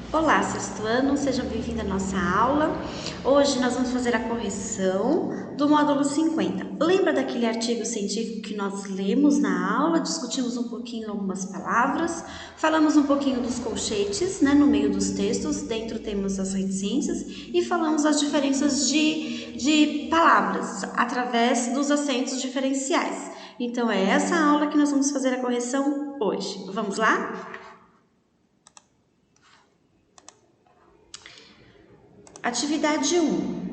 Olá, sexto ano, sejam bem-vindos à nossa aula. Hoje nós vamos fazer a correção do módulo 50. Lembra daquele artigo científico que nós lemos na aula, discutimos um pouquinho algumas palavras, falamos um pouquinho dos colchetes, no meio dos textos, dentro temos as reticências e falamos as diferenças de palavras através dos acentos diferenciais. Então é essa aula que nós vamos fazer a correção hoje. Vamos lá? Atividade 1.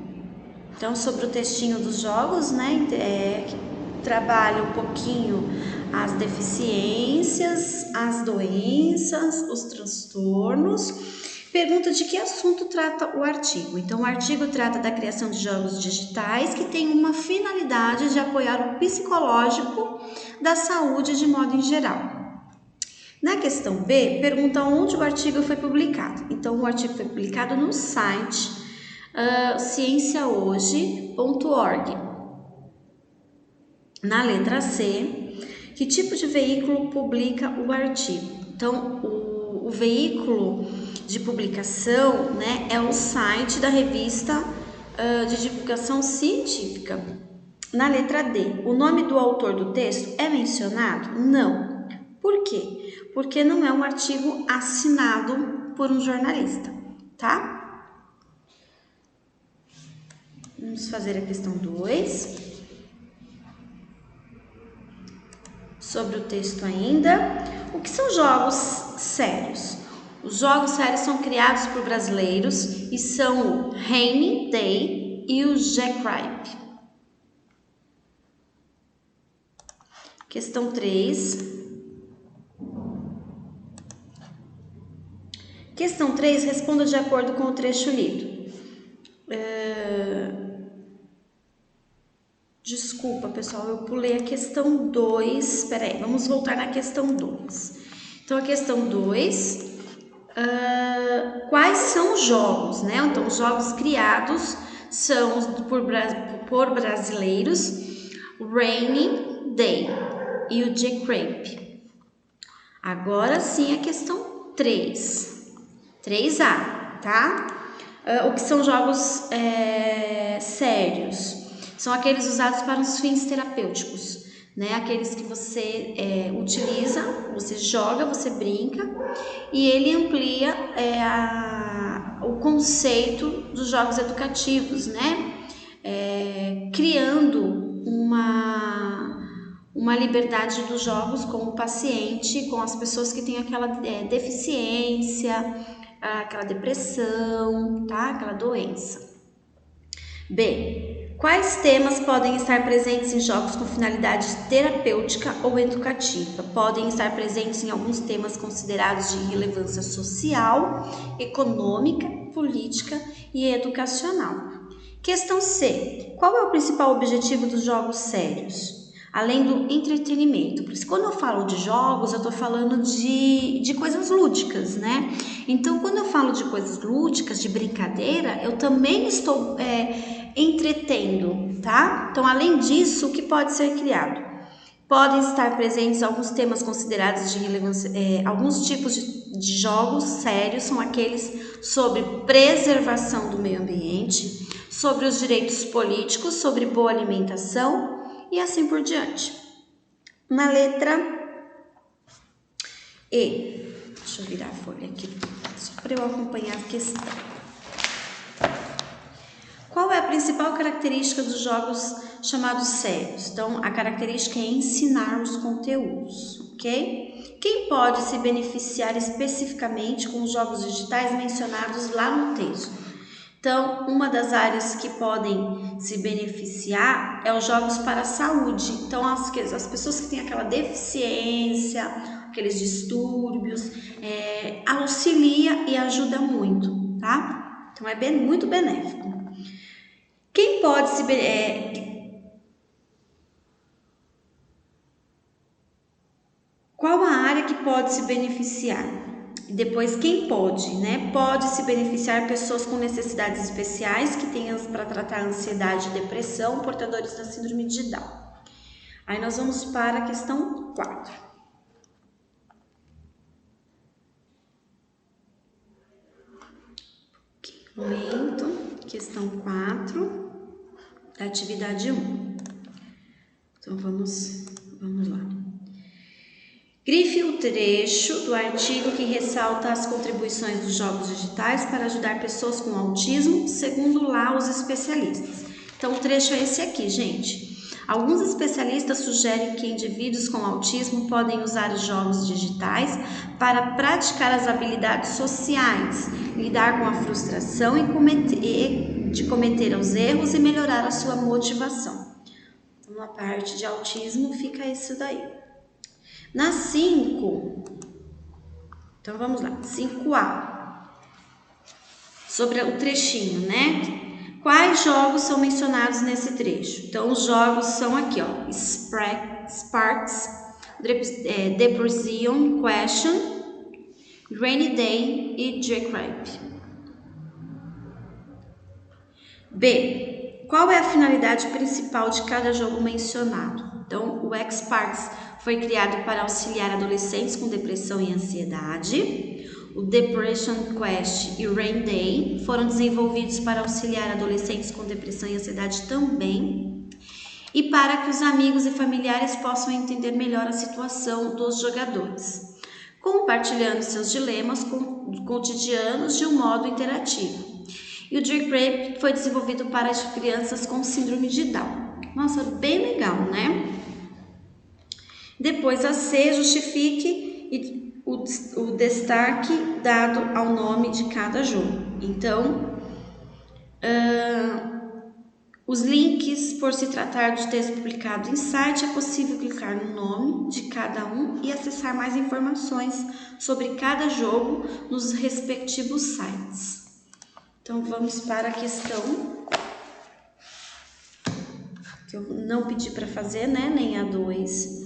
Então, sobre o textinho dos jogos, que trabalha um pouquinho as deficiências, as doenças, os transtornos. Pergunta de que assunto trata o artigo. Então, o artigo trata da criação de jogos digitais que tem uma finalidade de apoiar o psicológico da saúde de modo em geral. Na questão B, pergunta onde o artigo foi publicado. Então, o artigo foi publicado no site cienciahoje.org. Na letra C, que tipo de veículo publica o artigo? Então, o veículo de publicação, é o site da revista de divulgação científica. Na letra D, o nome do autor do texto é mencionado? Não. Por quê? Porque não é um artigo assinado por um jornalista, tá? Vamos fazer a questão 2. Sobre o texto ainda. O que são jogos sérios? Os jogos sérios são criados por brasileiros e são o Rainy Day e o Jackrabbit. Questão 3. Questão 3, responda de acordo com o trecho lido. Desculpa, pessoal, eu pulei a questão 2. Espera aí, vamos voltar na questão 2. Então, a questão 2, quais são os jogos, Então, os jogos criados são por brasileiros, Rainy Day e o Jackrabbit. Agora sim, a questão 3. 3A, tá? O que são jogos sérios? São aqueles usados para os fins terapêuticos, Aqueles que você utiliza, você joga, você brinca e ele amplia o conceito dos jogos educativos, Criando uma liberdade dos jogos com o paciente, com as pessoas que têm aquela deficiência, aquela depressão, tá? Aquela doença. B. Quais temas podem estar presentes em jogos com finalidade terapêutica ou educativa? Podem estar presentes em alguns temas considerados de relevância social, econômica, política e educacional. Questão C. Qual é o principal objetivo dos jogos sérios? Além do entretenimento. Por isso, quando eu falo de jogos, eu estou falando de coisas lúdicas, Então, quando eu falo de coisas lúdicas, de brincadeira, eu também estou entretendo, tá? Então, além disso, o que pode ser criado? Podem estar presentes alguns temas considerados de relevância, alguns tipos de jogos sérios são aqueles sobre preservação do meio ambiente, sobre os direitos políticos, sobre boa alimentação e assim por diante. Na letra E, deixa eu virar a folha aqui, só para eu acompanhar a questão. Qual é a principal característica dos jogos chamados sérios? Então, a característica é ensinar os conteúdos, ok? Quem pode se beneficiar especificamente com os jogos digitais mencionados lá no texto? Então, uma das áreas que podem se beneficiar é os jogos para a saúde. Então, as pessoas que têm aquela deficiência, aqueles distúrbios, auxilia e ajuda muito, tá? Então, é muito benéfico. Quem pode se qual a área que pode se beneficiar? Depois, quem pode, Pode se beneficiar pessoas com necessidades especiais que tenham para tratar ansiedade e depressão, portadores da síndrome de Down. Aí nós vamos para a questão 4. Momento, questão 4, da atividade 1. Então, vamos lá. Grife o trecho do artigo que ressalta as contribuições dos jogos digitais para ajudar pessoas com autismo, segundo lá os especialistas. Então, o trecho é esse aqui, gente. Alguns especialistas sugerem que indivíduos com autismo podem usar os jogos digitais para praticar as habilidades sociais, lidar com a frustração de cometer os erros e melhorar a sua motivação. Então, na parte de autismo fica isso daí. Na 5, então vamos lá, 5A, sobre o trechinho, né? Quais jogos são mencionados nesse trecho? Então, os jogos são aqui, ó, Sparks, Depression Question, Rainy Day e Jackrabbit. B. Qual é a finalidade principal de cada jogo mencionado? Então, o X-Sparks foi criado para auxiliar adolescentes com depressão e ansiedade. O Depression Quest e o Rain Day foram desenvolvidos para auxiliar adolescentes com depressão e ansiedade também. E para que os amigos e familiares possam entender melhor a situação dos jogadores, compartilhando seus dilemas cotidianos de um modo interativo. E o Jackrabbit foi desenvolvido para as crianças com síndrome de Down. Nossa, bem legal, né? Depois a C, justifique o destaque dado ao nome de cada jogo. Então, os links, por se tratar de texto publicado em site, é possível clicar no nome de cada um e acessar mais informações sobre cada jogo nos respectivos sites. Então, vamos para a questão que eu não pedi para fazer, né? Nem a 2.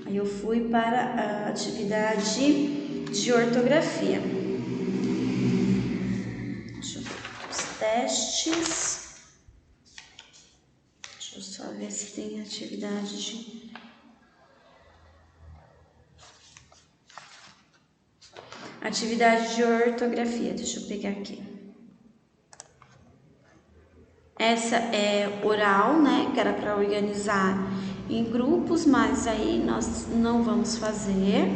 Aí eu fui para a atividade de ortografia. Deixa eu ver os testes. Deixa eu só ver se tem atividade de... Atividade de ortografia, deixa eu pegar aqui. Essa é oral, né? Que era para organizar em grupos, mas aí nós não vamos fazer.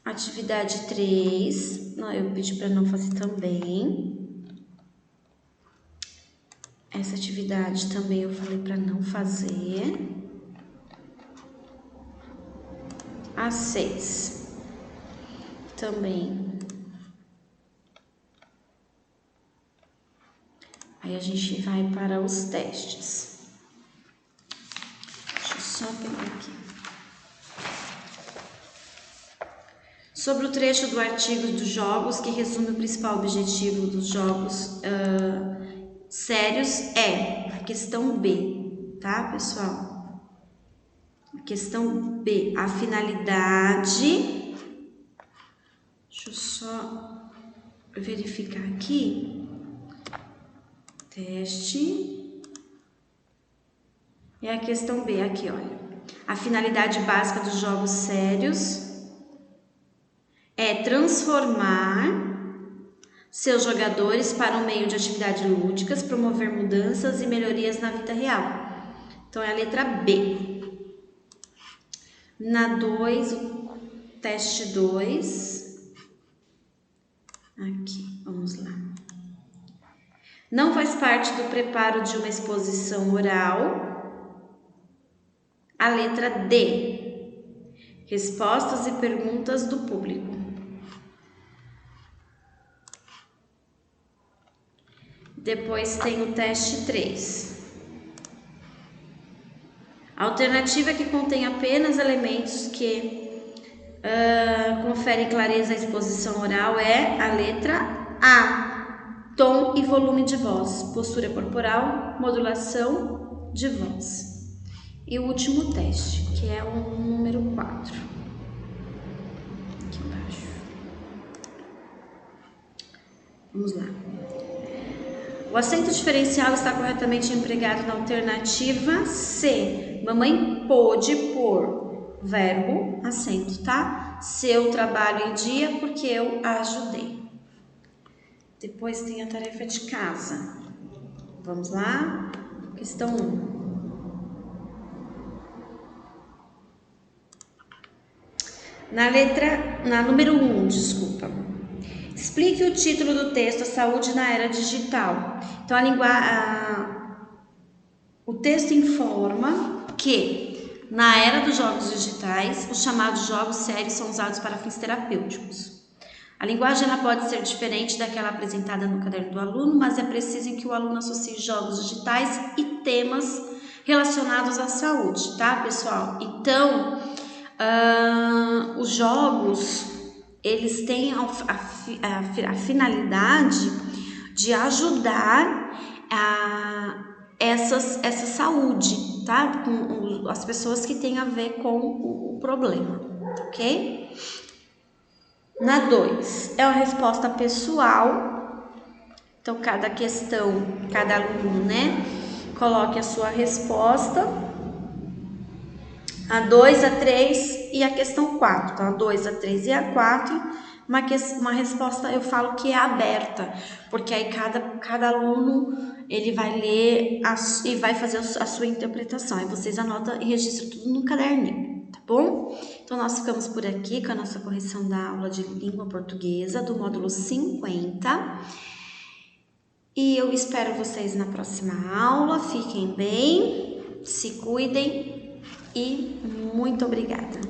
Atividade 3, eu pedi para não fazer também. Essa atividade também eu falei para não fazer. A 6 também. Aí a gente vai para os testes. Deixa eu só pegar aqui. Sobre o trecho do artigo dos jogos que resume o principal objetivo dos jogos sérios é a questão B, tá, pessoal? Questão B, a finalidade. Deixa eu só verificar aqui. Teste. E a questão B aqui, olha. A finalidade básica dos jogos sérios é transformar seus jogadores para um meio de atividades lúdicas, promover mudanças e melhorias na vida real. Então, é a letra B. Na 2, o teste 2. Aqui, vamos lá. Não faz parte do preparo de uma exposição oral. A letra D. Respostas e perguntas do público. Depois tem o teste 3. A alternativa que contém apenas elementos que conferem clareza à exposição oral é a letra A. Tom e volume de voz, postura corporal, modulação de voz. E o último teste, que é o número 4. Aqui embaixo. Vamos lá. O acento diferencial está corretamente empregado na alternativa C. Mamãe pôde pôr verbo, acento, tá? Seu trabalho em dia, porque eu ajudei. Depois tem a tarefa de casa. Vamos lá? Questão 1. Na número 1, desculpa. Explique o título do texto, A Saúde na Era Digital. Então, o texto informa que, na era dos jogos digitais, os chamados jogos sérios são usados para fins terapêuticos. A linguagem ela pode ser diferente daquela apresentada no caderno do aluno, mas é preciso que o aluno associe jogos digitais e temas relacionados à saúde, tá, pessoal? Então, os jogos, eles têm a finalidade de ajudar essa saúde, tá? Com as pessoas que têm a ver com o problema, ok? Na 2, é uma resposta pessoal. Então, cada questão, cada aluno, né, coloque a sua resposta. A 2, a 3 e a questão 4. Então, a 2, a 3 e a 4, uma resposta eu falo que é aberta, porque aí cada aluno ele vai ler e vai fazer a sua interpretação. Aí vocês anotam e registram tudo no caderninho, tá bom? Então, nós ficamos por aqui com a nossa correção da aula de língua portuguesa do módulo 50. E eu espero vocês na próxima aula. Fiquem bem, se cuidem e muito obrigada.